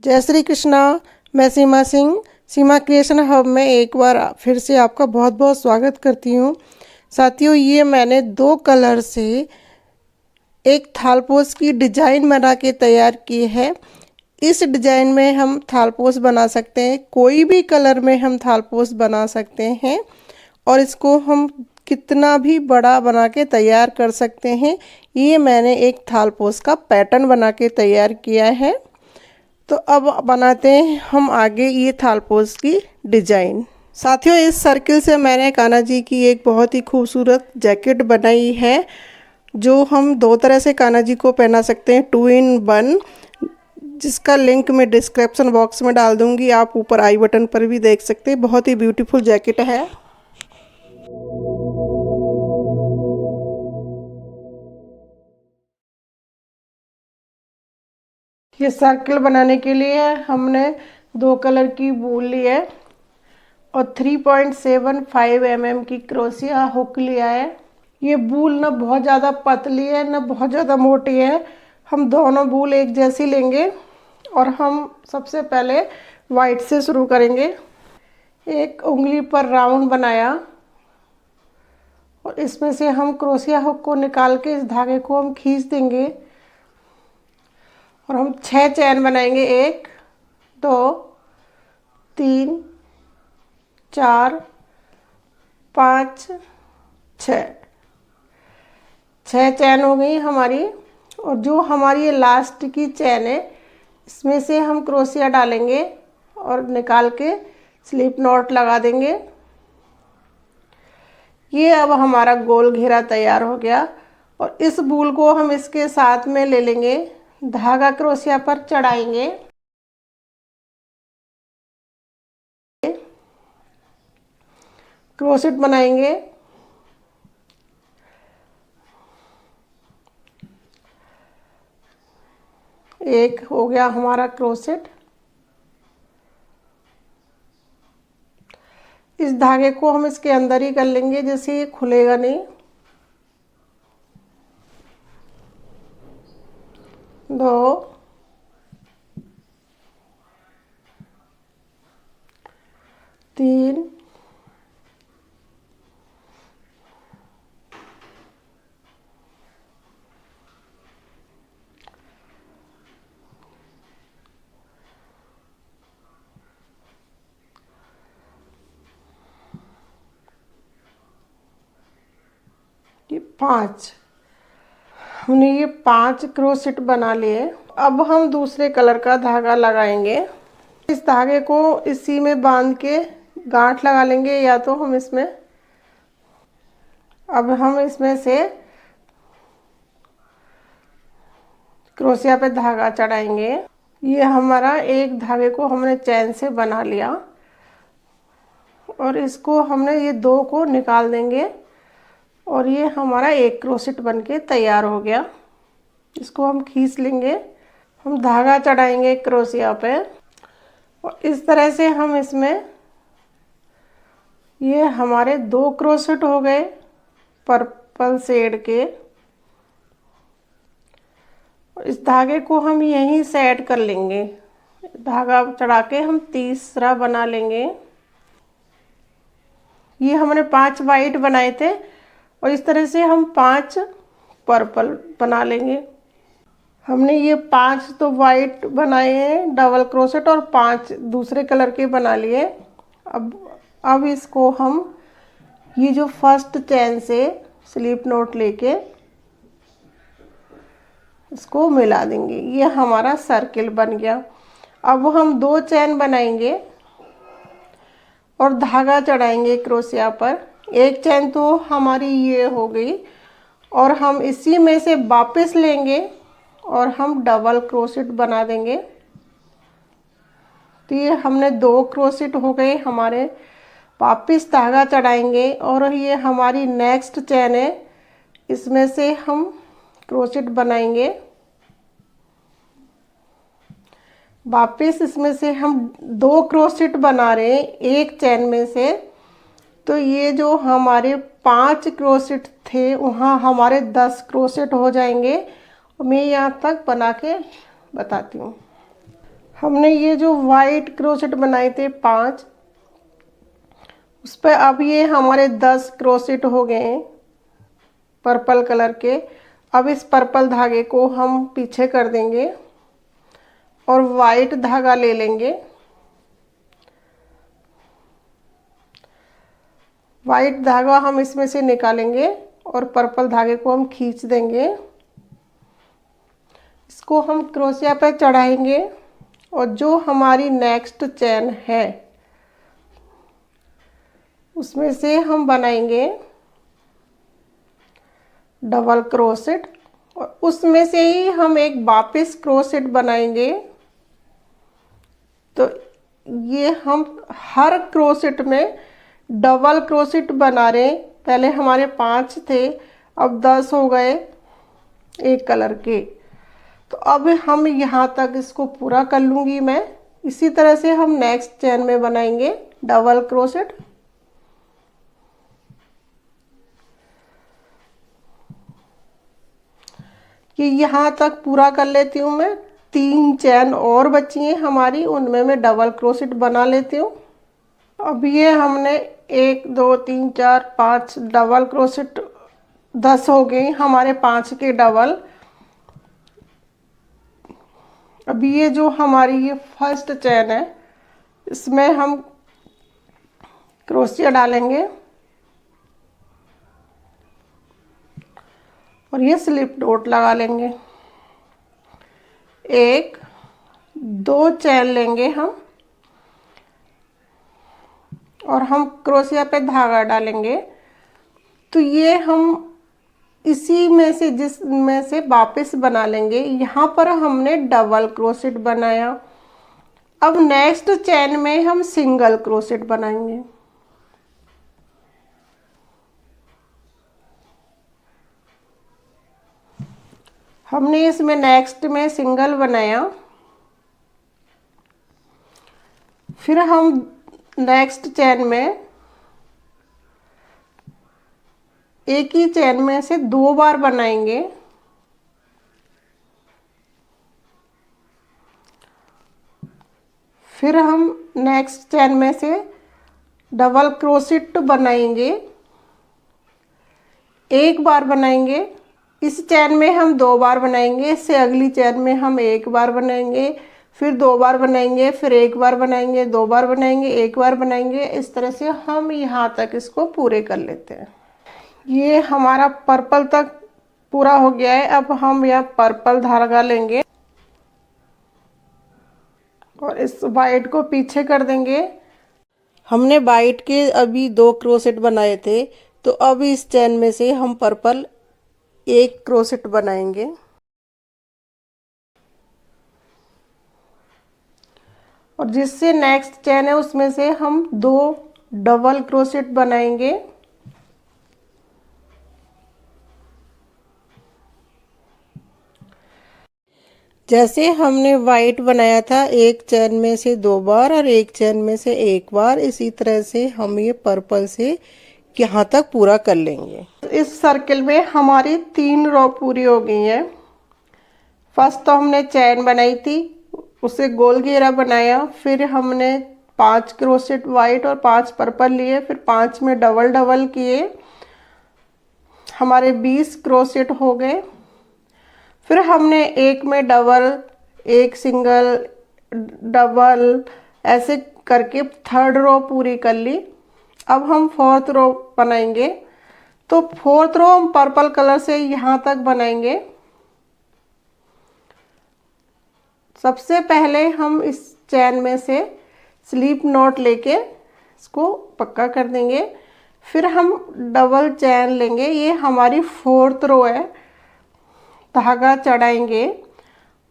जय श्री कृष्णा। मैं सीमा सिंह सीमा creation hub में एक बार फिर से आपका बहुत बहुत स्वागत करती हूँ। साथियों, ये मैंने 2 कलर से एक थालपोश की डिज़ाइन बना के तैयार की है। इस डिज़ाइन में हम थालपोश बना सकते हैं, कोई भी कलर में हम थालपोश बना सकते हैं और इसको हम कितना भी बड़ा बना के तैयार कर सकते हैं। ये मैंने एक थालपोश का पैटर्न बना के तैयार किया है। तो अब बनाते हैं हम आगे ये थालपोश की डिज़ाइन। साथियों, इस सर्किल से मैंने कान्हा जी की एक बहुत ही खूबसूरत जैकेट बनाई है, जो हम 2 तरह से कान्हा जी को पहना सकते हैं, 2 in 1, जिसका लिंक मैं डिस्क्रिप्शन बॉक्स में डाल दूंगी। आप ऊपर आई बटन पर भी देख सकते हैं। बहुत ही ब्यूटीफुल जैकेट है। ये सर्किल बनाने के लिए हमने 2 कलर की वूल ली है और 3.75 mm की क्रोशिया हुक लिया है। ये वूल ना बहुत ज़्यादा पतली है ना बहुत ज़्यादा मोटी है। हम दोनों वूल एक जैसी लेंगे और हम सबसे पहले वाइट से शुरू करेंगे। एक उंगली पर राउंड बनाया और इसमें से हम क्रोशिया हुक को निकाल के इस धागे को हम खींच देंगे और हम 6 चैन बनाएंगे। 1 2 3 4 5 6 चैन हो गई हमारी। और जो हमारी ये लास्ट की चैन है, इसमें से हम क्रोशिया डालेंगे और निकाल के स्लिप नॉट लगा देंगे। ये अब हमारा गोल घेरा तैयार हो गया और इस वूल को हम इसके साथ में ले लेंगे, धागा क्रोशिया पर चढ़ाएंगे, क्रोशेट बनाएंगे। एक हो गया हमारा क्रोशेट। इस धागे को हम इसके अंदर ही कर लेंगे, जैसे ये खुलेगा नहीं। 2 3 ये 5 हमने ये 5 क्रोशेट बना लिए। अब हम दूसरे कलर का धागा लगाएंगे। इस धागे को इसी में बांध के गांठ लगा लेंगे, या तो हम इसमें से क्रोशिया पे धागा चढ़ाएंगे। ये हमारा एक धागे को हमने चैन से बना लिया और इसको हमने ये 2 को निकाल देंगे और ये हमारा एक क्रोशेट बनके तैयार हो गया। इसको हम खींच लेंगे, हम धागा चढ़ाएंगे क्रोशिया पे और इस तरह से हम इसमें, ये हमारे 2 क्रोशेट हो गए पर्पल शेड के। और इस धागे को हम यहीं सेट कर लेंगे, धागा चढ़ा के हम तीसरा बना लेंगे। ये हमने 5 वाइट बनाए थे और इस तरह से हम 5 पर्पल बना लेंगे। हमने ये 5 तो वाइट बनाए हैं डबल क्रोशेट और 5 दूसरे कलर के बना लिए। अब इसको हम ये जो फर्स्ट चैन से स्लिप नॉट लेके इसको मिला देंगे। ये हमारा सर्किल बन गया। अब हम 2 चैन बनाएंगे और धागा चढ़ाएंगे क्रोशिया पर। एक चैन तो हमारी ये हो गई और हम इसी में से वापस लेंगे और हम डबल क्रोशेट बना देंगे। तो ये हमने 2 क्रोशेट हो गए हमारे। वापस धागा चढ़ाएंगे और ये हमारी नेक्स्ट चैन है, इसमें से हम क्रोशेट बनाएंगे। वापस इसमें से हम 2 क्रोशेट बना रहे हैं एक चैन में से। तो ये जो हमारे 5 क्रोशेट थे, वहाँ हमारे 10 क्रोशेट हो जाएंगे। मैं यहाँ तक बना के बताती हूँ। हमने ये जो वाइट क्रोशेट बनाए थे 5, उस पर अब ये हमारे 10 क्रोशेट हो गए हैं पर्पल कलर के। अब इस पर्पल धागे को हम पीछे कर देंगे और वाइट धागा ले लेंगे। वाइट धागा हम इसमें से निकालेंगे और पर्पल धागे को हम खींच देंगे। इसको हम क्रोशिया पे चढ़ाएंगे और जो हमारी नेक्स्ट चेन है उसमें से हम बनाएंगे डबल क्रोशेट और उसमें से ही हम एक वापस क्रोशेट बनाएंगे। तो ये हम हर क्रोशेट में डबल क्रोशेट बना रहे हैं। पहले हमारे 5 थे, अब 10 हो गए एक कलर के। तो अब हम यहाँ तक इसको पूरा कर लूँगी मैं। इसी तरह से हम नेक्स्ट चेन में बनाएंगे डबल क्रोशेट। ये यहाँ तक पूरा कर लेती हूँ मैं। 3 चेन और बची हैं हमारी, उनमें मैं डबल क्रोशेट बना लेती हूँ। अब ये हमने 1 2 3 4 5 डबल क्रोशेट 10 हो गई हमारे 5 के डबल। अब ये जो हमारी ये फर्स्ट चेन है इसमें हम क्रोशिया डालेंगे और ये स्लिप नॉट लगा लेंगे। 1 2 चेन लेंगे हम और हम क्रोशिया पे धागा डालेंगे। तो ये हम इसी में से जिसमें से वापस बना लेंगे। यहाँ पर हमने डबल क्रोशेट बनाया। अब नेक्स्ट चेन में हम सिंगल क्रोशेट बनाएंगे। हमने इसमें नेक्स्ट में सिंगल बनाया, फिर हम नेक्स्ट चेन में एक ही चेन में से 2 बार बनाएंगे। फिर हम नेक्स्ट चेन में से डबल क्रोशेट बनाएंगे, 1 बार बनाएंगे। इस चेन में हम 2 बार बनाएंगे, इससे अगली चेन में हम 1 बार बनाएंगे, फिर 2 बार बनाएंगे, फिर 1 बार बनाएंगे, 2 बार बनाएंगे, 1 बार बनाएंगे। इस तरह से हम यहाँ तक इसको पूरे कर लेते हैं। ये हमारा पर्पल तक पूरा हो गया है। अब हम यह पर्पल धागा लेंगे और इस वाइट को पीछे कर देंगे। हमने वाइट के अभी 2 क्रोशेट बनाए थे, तो अब इस चेन में से हम पर्पल 1 क्रोशेट बनाएंगे और जिससे नेक्स्ट चेन है उसमें से हम 2 डबल क्रोशेट बनाएंगे। जैसे हमने वाइट बनाया था, एक चेन में से 2 बार और एक चेन में से 1 बार, इसी तरह से हम ये पर्पल से यहाँ तक पूरा कर लेंगे। इस सर्किल में हमारी 3 रो पूरी हो गई हैं। फर्स्ट तो हमने चेन बनाई थी, उसे गोल घेरा बनाया, फिर हमने 5 क्रोशेट वाइट और 5 पर्पल लिए, फिर 5 में डबल डबल किए, हमारे 20 क्रोशेट हो गए। फिर हमने एक में डबल, एक सिंगल, डबल, ऐसे करके 3rd रो पूरी कर ली। अब हम 4th रो बनाएंगे। तो 4th रो हम पर्पल कलर से यहाँ तक बनाएंगे। सबसे पहले हम इस चेन में से स्लिप नॉट लेके इसको पक्का कर देंगे। फिर हम डबल चेन लेंगे, ये हमारी 4th रो है, धागा चढ़ाएंगे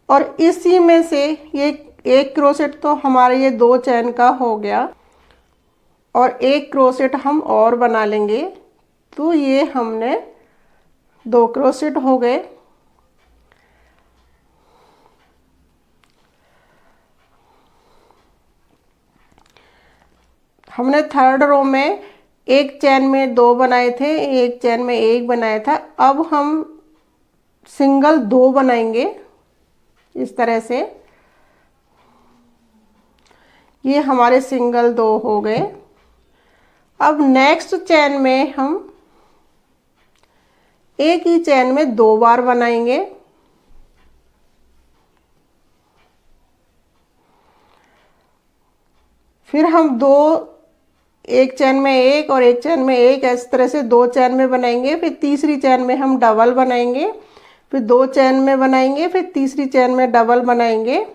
और इसी में से ये 1 क्रोशेट तो हमारे ये 2 चेन का हो गया और 1 क्रोशेट हम और बना लेंगे। तो ये हमने 2 क्रोशेट हो गए। हमने 3rd रो में एक चेन में 2 बनाए थे, एक चेन में 1 बनाया था। अब हम सिंगल 2 बनाएंगे इस तरह से। ये हमारे सिंगल 2 हो गए। अब नेक्स्ट चेन में हम एक ही चेन में 2 बार बनाएंगे। फिर हम एक चेन में एक और एक चेन में एक, इस तरह से 2 चेन में बनाएंगे। फिर तीसरी चेन में हम डबल बनाएंगे, फिर 2 चेन में बनाएंगे, फिर तीसरी चेन में डबल बनाएंगे।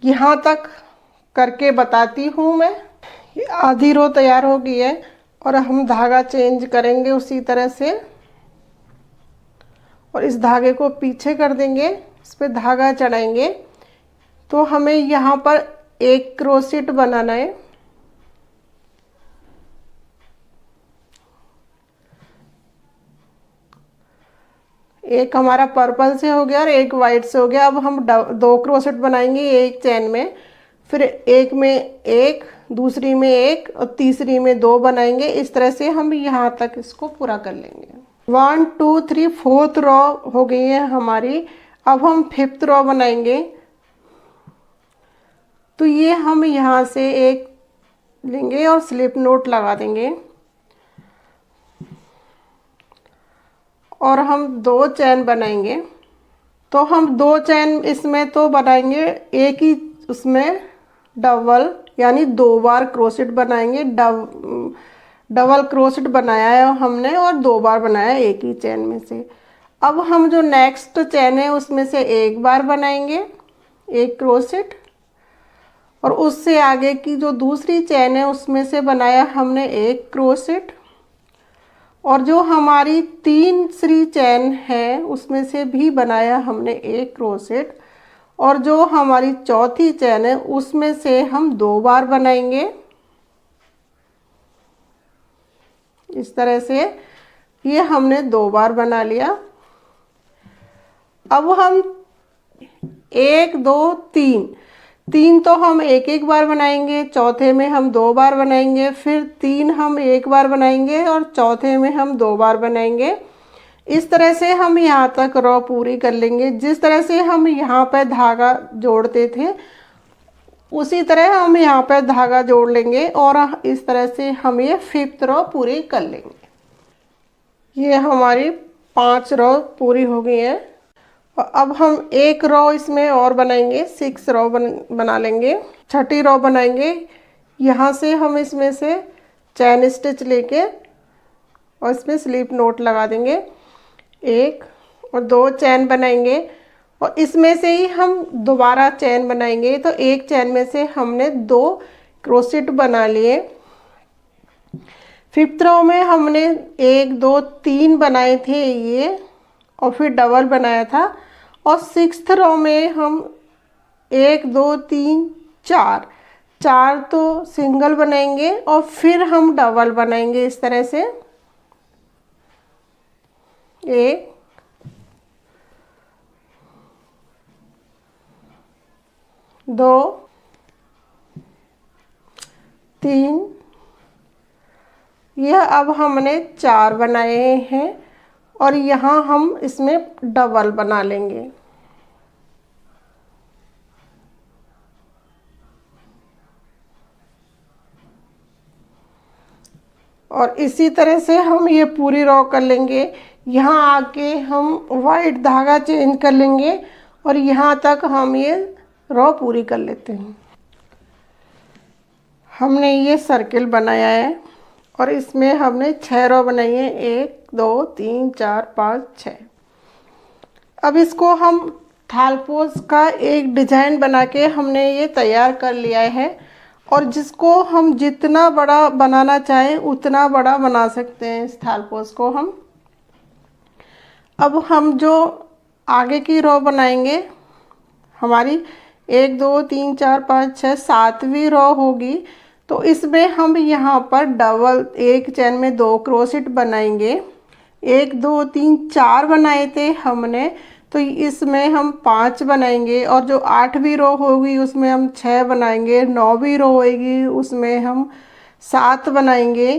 यहाँ तक करके बताती हूँ मैं। आधी रो तैयार हो गई है और हम धागा चेंज करेंगे उसी तरह से, और इस धागे को पीछे कर देंगे, इस पर धागा चढ़ाएंगे। तो हमें यहाँ पर एक क्रोशेट बनाना है। एक हमारा पर्पल से हो गया और एक वाइट से हो गया। अब हम 2 क्रोशेट बनाएंगे एक चेन में, फिर एक में एक, दूसरी में एक और तीसरी में 2 बनाएंगे। इस तरह से हम यहाँ तक इसको पूरा कर लेंगे। 1 2 3 4th रो हो गई है हमारी। अब हम 5th रो बनाएंगे। तो ये हम यहाँ से एक लेंगे और स्लिप नोट लगा देंगे और हम 2 चेन बनाएंगे। तो हम 2 चेन इसमें तो बनाएंगे, एक ही उसमें डबल यानी 2 बार क्रोशेट बनाएंगे। डबल क्रोशेट बनाया है हमने और 2 बार बनाया है एक ही चेन में से। अब हम जो नेक्स्ट चेन है उसमें से एक बार बनाएंगे एक क्रोशेट, और उससे आगे की जो दूसरी चेन है उसमें से बनाया हमने एक क्रोशेट, और जो हमारी तीसरी चेन है उसमें से भी बनाया हमने एक क्रोशेट, और जो हमारी चौथी चेन है उसमें से हम 2 बार बनाएंगे। इस तरह से ये हमने 2 बार बना लिया। अब हम 1 2 3 तो हम एक एक बार बनाएंगे, चौथे में हम 2 बार बनाएंगे, फिर 3 हम एक बार बनाएंगे और चौथे में हम 2 बार बनाएंगे। इस तरह से हम यहाँ तक रो पूरी कर लेंगे। जिस तरह से हम यहाँ पर धागा जोड़ते थे उसी तरह हम यहाँ पर धागा जोड़ लेंगे और इस तरह से हम ये 5th रो पूरी कर लेंगे। ये हमारी 5 रो पूरी हो गई है। और अब हम एक रो इसमें और बनाएंगे, 6 रो बना लेंगे। छठी रो बनाएंगे। यहाँ से हम इसमें से चैन स्टिच लेके और इसमें स्लिप नोट लगा देंगे, 1 और 2 चैन बनाएंगे और इसमें से ही हम दोबारा चैन बनाएंगे। तो एक चैन में से हमने 2 क्रोशेट बना लिए। 5th रो में हमने 1 2 3 बनाए थे ये, और फिर डबल बनाया था। और 6th रो में हम 1 2 3 4 तो सिंगल बनाएंगे और फिर हम डबल बनाएंगे इस तरह से। 1 2 3, यह अब हमने 4 बनाए हैं और यहाँ हम इसमें डबल बना लेंगे। और इसी तरह से हम ये पूरी रो कर लेंगे। यहाँ आके हम वाइट धागा चेंज कर लेंगे और यहाँ तक हम ये रो पूरी कर लेते हैं। हमने ये सर्किल बनाया है और इसमें हमने 6 रो बनाई है, 1 2 3 4 5 6। अब इसको हम थालपोस का एक डिजाइन बना के हमने ये तैयार कर लिया है, और जिसको हम जितना बड़ा बनाना चाहें उतना बड़ा बना सकते हैं इस थालपोस को हम। अब हम जो आगे की रो बनाएंगे हमारी 1 2 3 4 5 6 7वीं रो होगी, तो इसमें हम यहाँ पर डबल एक चैन में 2 क्रोशेट बनाएंगे। 1 2 3 4 बनाए थे हमने, तो इसमें हम 5 बनाएंगे, और जो 8वीं रो होगी उसमें हम 6 बनाएंगे। 9वीं रो होगी उसमें हम 7 बनाएंगे।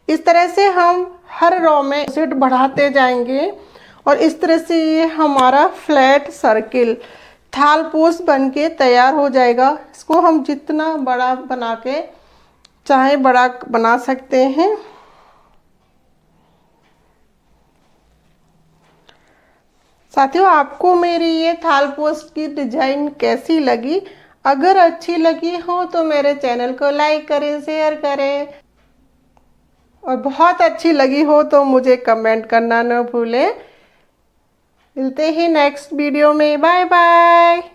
इस तरह से हम हर रो में क्रोशेट बढ़ाते जाएंगे और इस तरह से ये हमारा फ्लैट सर्किल थाल पोस्ट बन के तैयार हो जाएगा। इसको हम जितना बड़ा बना के चाहे बड़ा बना सकते हैं। साथियों, आपको मेरी ये थाल पोस्ट की डिजाइन कैसी लगी? अगर अच्छी लगी हो तो मेरे चैनल को लाइक करें, शेयर करें, और बहुत अच्छी लगी हो तो मुझे कमेंट करना न भूलें। मिलते हैं नेक्स्ट वीडियो में। Bye bye.